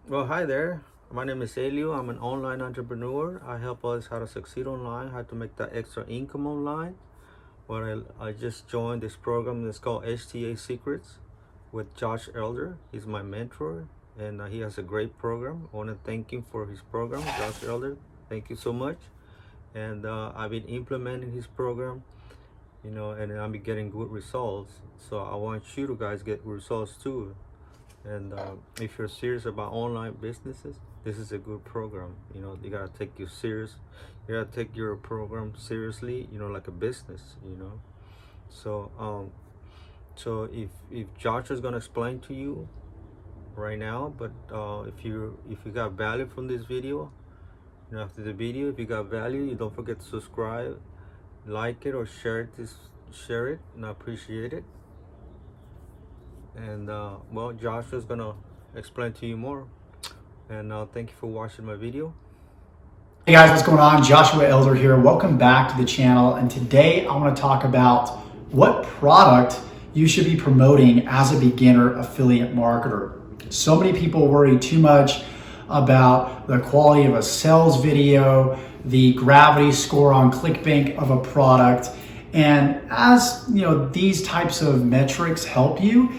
Well, hi there. My name is Elio. I'm an online entrepreneur. I help others how to succeed online, how to make that extra income online. I just joined this program that's called HTA Secrets with Josh Elder. He's my mentor and he has a great program. I want to thank him for his program, Josh Elder. Thank you so much. And I've been implementing his program, and I've been getting good results. So I want you to guys get results too. And if you're serious about online businesses, this is a good program. You gotta take you serious. You gotta take your program seriously. Like a business. So if Josh is gonna explain to you right now, but if you got value from this video, after the video, if you got value, you don't forget to subscribe, like it, or share it, and I appreciate it. And well, Josh is gonna explain to you more. And thank you for watching my video. Hey guys, what's going on? Joshua Elder here. Welcome back to the channel. And today I want to talk about what product you should be promoting as a beginner affiliate marketer. So many people worry too much about the quality of a sales video, the gravity score on ClickBank of a product. And as you know, these types of metrics help you,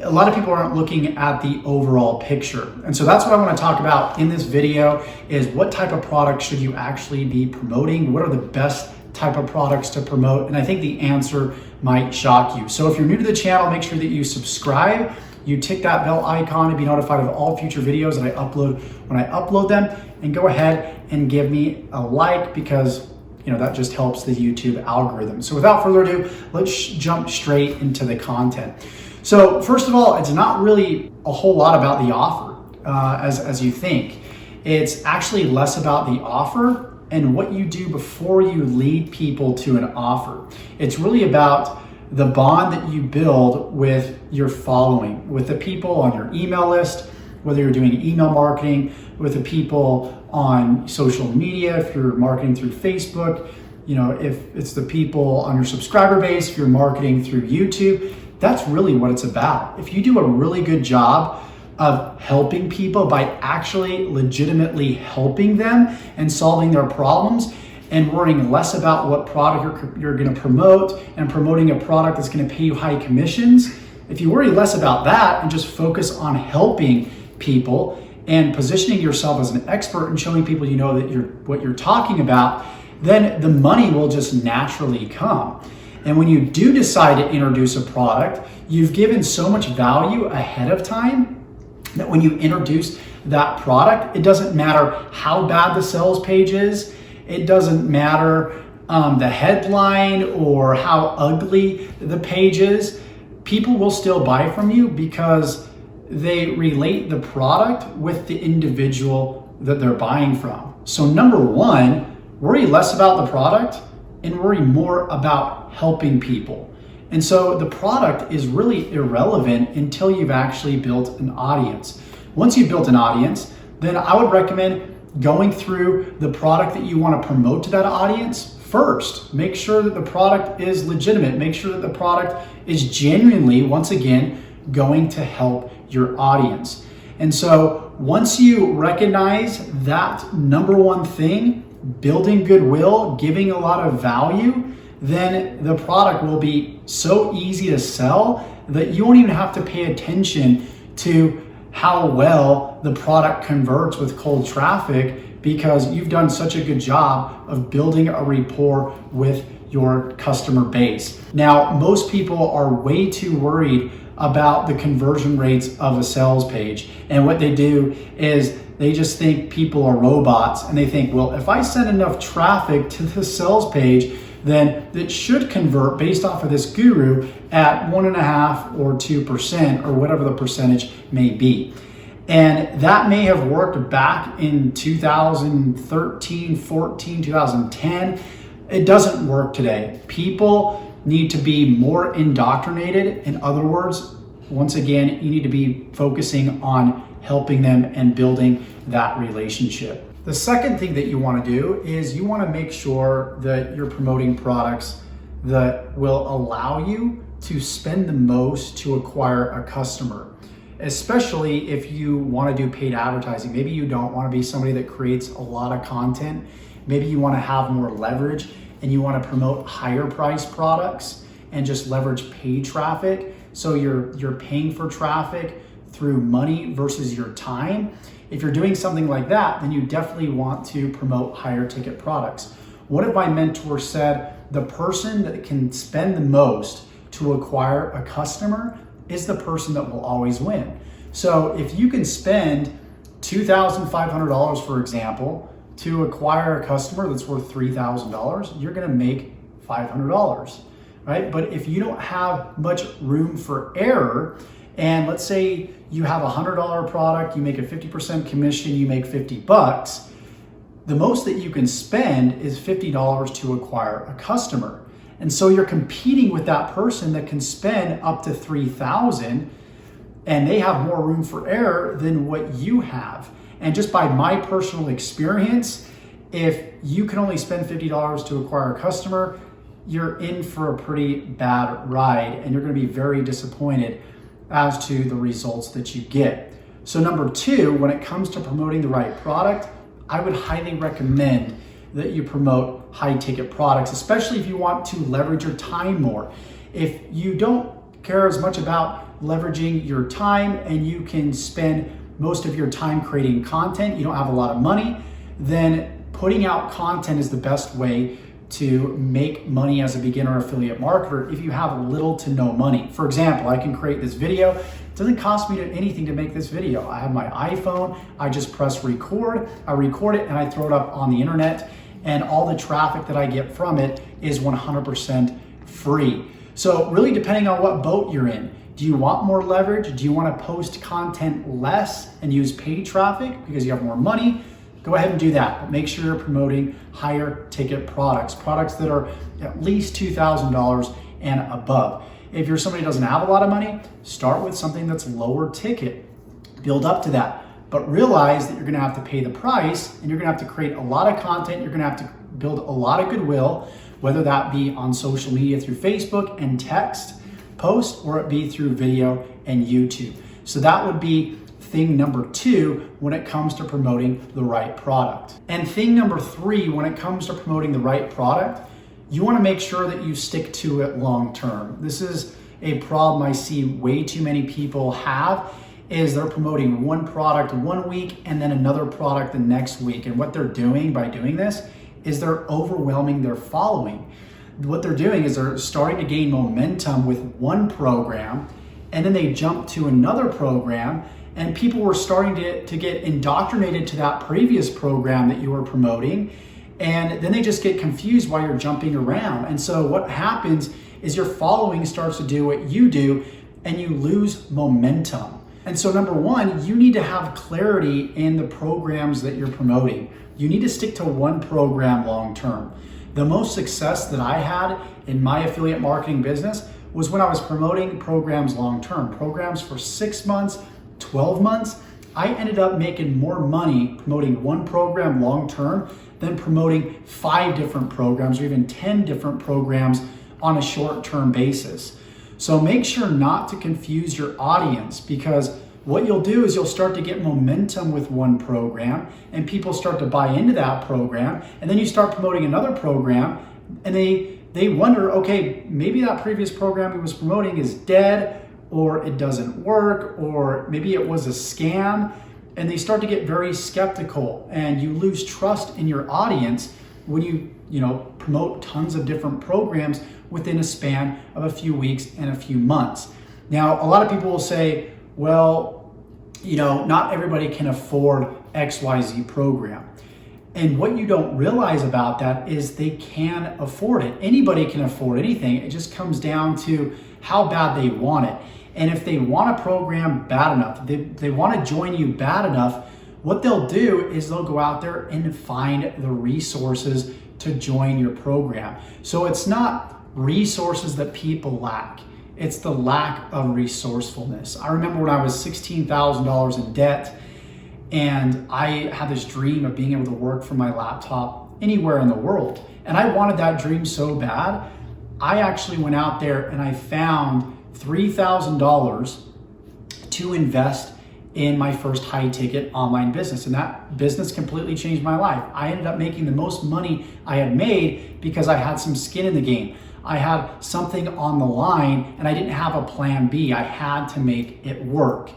a lot of people aren't looking at the overall picture. And so that's what I want to talk about in this video is what type of product should you actually be promoting? What are the best type of products to promote? And I think the answer might shock you. So if you're new to the channel, make sure that you subscribe, you tick that bell icon to be notified of all future videos that I upload when I upload them, and go ahead and give me a like because that just helps the YouTube algorithm. So without further ado, let's jump straight into the content. So first of all, it's not really a whole lot about the offer as you think. It's actually less about the offer and what you do before you lead people to an offer. It's really about the bond that you build with your following, with the people on your email list, whether you're doing email marketing, with the people on social media, if you're marketing through Facebook, if it's the people on your subscriber base, if you're marketing through YouTube. That's really what it's about. If you do a really good job of helping people by actually legitimately helping them and solving their problems and worrying less about what product you're going to promote and promoting a product that's going to pay you high commissions, if you worry less about that and just focus on helping people and positioning yourself as an expert and showing people that what you're talking about, then the money will just naturally come. And when you do decide to introduce a product, you've given so much value ahead of time that when you introduce that product, it doesn't matter how bad the sales page is, it doesn't matter the headline or how ugly the page is, people will still buy from you because they relate the product with the individual that they're buying from. So number one, worry less about the product and worry more about helping people. And so the product is really irrelevant until you've actually built an audience. Once you've built an audience, then I would recommend going through the product that you want to promote to that audience first. Make sure that the product is legitimate. Make sure that the product is genuinely, once again, going to help your audience. And so once you recognize that number one thing, building goodwill, giving a lot of value, then the product will be so easy to sell that you won't even have to pay attention to how well the product converts with cold traffic because you've done such a good job of building a rapport with your customer base. Now, most people are way too worried about the conversion rates of a sales page. And what they do is they just think people are robots and they think, well, if I send enough traffic to the sales page, then it should convert based off of this guru at 1.5% or 2% or whatever the percentage may be. And that may have worked back in 2013, 14, 2010. It doesn't work today. People need to be more indoctrinated. In other words, once again, you need to be focusing on helping them and building that relationship. The second thing that you want to do is you want to make sure that you're promoting products that will allow you to spend the most to acquire a customer. especially if you want to do paid advertising. Maybe you don't want to be somebody that creates a lot of content. Maybe you want to have more leverage and you want to promote higher price products and just leverage paid traffic. So you're paying for traffic through money versus your time. If you're doing something like that, then you definitely want to promote higher ticket products. One of my mentors said, the person that can spend the most to acquire a customer is the person that will always win. So if you can spend $2,500, for example, to acquire a customer that's worth $3,000, you're gonna make $500, right? But if you don't have much room for error, and let's say you have a $100 product, you make a 50% commission, you make 50 bucks, the most that you can spend is $50 to acquire a customer. And so you're competing with that person that can spend up to $3,000, and they have more room for error than what you have. And just by my personal experience, if you can only spend $50 to acquire a customer, you're in for a pretty bad ride, and you're gonna be very disappointed as to the results that you get. So number two, when it comes to promoting the right product, I would highly recommend that you promote high ticket products, especially if you want to leverage your time more. If you don't care as much about leveraging your time and you can spend most of your time creating content, you don't have a lot of money, then putting out content is the best way to make money as a beginner affiliate marketer if you have little to no money. For example, I can create this video. It doesn't cost me anything to make this video. I have my iPhone, I just press record, I record it and I throw it up on the internet, and all the traffic that I get from it is 100% free. So really depending on what boat you're in, do you want more leverage? Do you want to post content less and use paid traffic because you have more money? Go ahead and do that, but make sure you're promoting higher ticket products that are at least $2,000 and above. If you're somebody who doesn't have a lot of money, start with something that's lower ticket, build up to that, but realize that you're gonna have to pay the price and you're gonna have to create a lot of content, you're gonna have to build a lot of goodwill, whether that be on social media through Facebook and text posts, or it be through video and YouTube. So that would be thing number two when it comes to promoting the right product. And thing number three, when it comes to promoting the right product, you want to make sure that you stick to it long term. This is a problem I see way too many people have, is they're promoting one product one week and then another product the next week. And what they're doing by doing this is they're overwhelming their following. What they're doing is they're starting to gain momentum with one program, and then they jump to another program, and people were starting to get indoctrinated to that previous program that you were promoting, and then they just get confused while you're jumping around. And so what happens is your following starts to do what you do, and you lose momentum. And so number one, you need to have clarity in the programs that you're promoting. You need to stick to one program long term. The most success that I had in my affiliate marketing business was when I was promoting programs long term, programs for 6 months, 12 months. I ended up making more money promoting one program long term than promoting 5 different programs or even 10 different programs on a short term basis. So make sure not to confuse your audience, because what you'll do is you'll start to get momentum with one program and people start to buy into that program, and then you start promoting another program and they wonder, okay, maybe that previous program he was promoting is dead, or it doesn't work, or maybe it was a scam, and they start to get very skeptical, and you lose trust in your audience when you promote tons of different programs within a span of a few weeks and a few months. Now, a lot of people will say, well, not everybody can afford XYZ program. And what you don't realize about that is they can afford it. Anybody can afford anything. It just comes down to how bad they want it. And if they want a program bad enough, they want to join you bad enough, what they'll do is they'll go out there and find the resources to join your program. So it's not resources that people lack. It's the lack of resourcefulness. I remember when I was $16,000 in debt, and I had this dream of being able to work from my laptop anywhere in the world. And I wanted that dream so bad, I actually went out there and I found $3,000 to invest in my first high ticket online business. And that business completely changed my life. I ended up making the most money I had made because I had some skin in the game. I had something on the line and I didn't have a plan B. I had to make it work.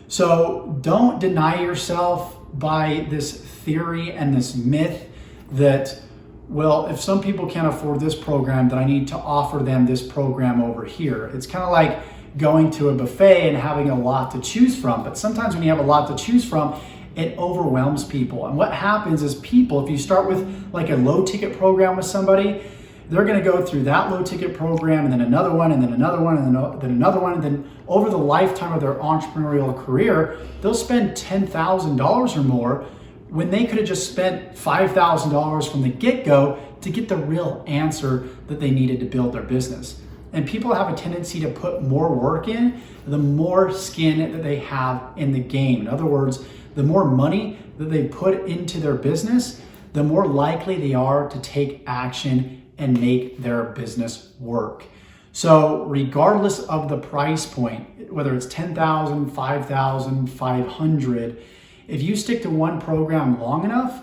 So don't deny yourself by this theory and this myth that, well, if some people can't afford this program, then I need to offer them this program over here. It's kind of like going to a buffet and having a lot to choose from. But sometimes when you have a lot to choose from, it overwhelms people. And what happens is people, if you start with like a low ticket program with somebody, they're going to go through that low ticket program and then another one and then another one and then another one. And then over the lifetime of their entrepreneurial career, they'll spend $10,000 or more when they could have just spent $5,000 from the get-go to get the real answer that they needed to build their business. And people have a tendency to put more work in, the more skin that they have in the game. In other words, the more money that they put into their business, the more likely they are to take action and make their business work. So regardless of the price point, whether it's $10,000, $5,000, $500, if you stick to one program long enough,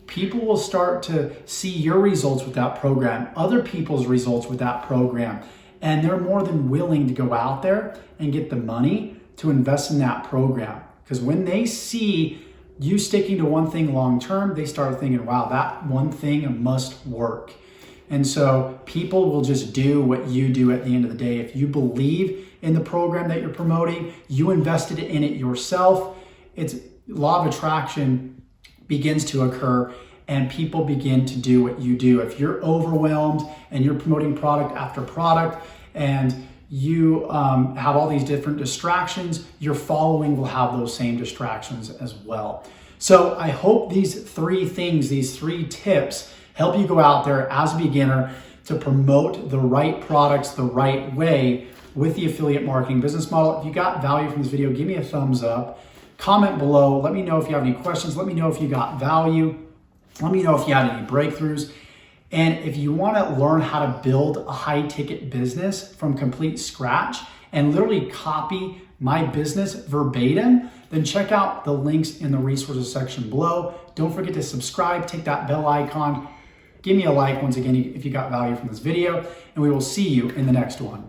people will start to see your results with that program, other people's results with that program, and they're more than willing to go out there and get the money to invest in that program. Because when they see you sticking to one thing long term, they start thinking, wow, that one thing must work. And so people will just do what you do at the end of the day. If you believe in the program that you're promoting, you invested in it yourself, it's law of attraction begins to occur and people begin to do what you do. If you're overwhelmed and you're promoting product after product and you have all these different distractions, your following will have those same distractions as well. So I hope these three things, these three tips help you go out there as a beginner to promote the right products the right way with the affiliate marketing business model. If you got value from this video, give me a thumbs up. Comment below. Let me know if you have any questions. Let me know if you got value. Let me know if you had any breakthroughs. And if you want to learn how to build a high ticket business from complete scratch and literally copy my business verbatim, then check out the links in the resources section below. Don't forget to subscribe, take that bell icon, give me a like once again if you got value from this video, and we will see you in the next one.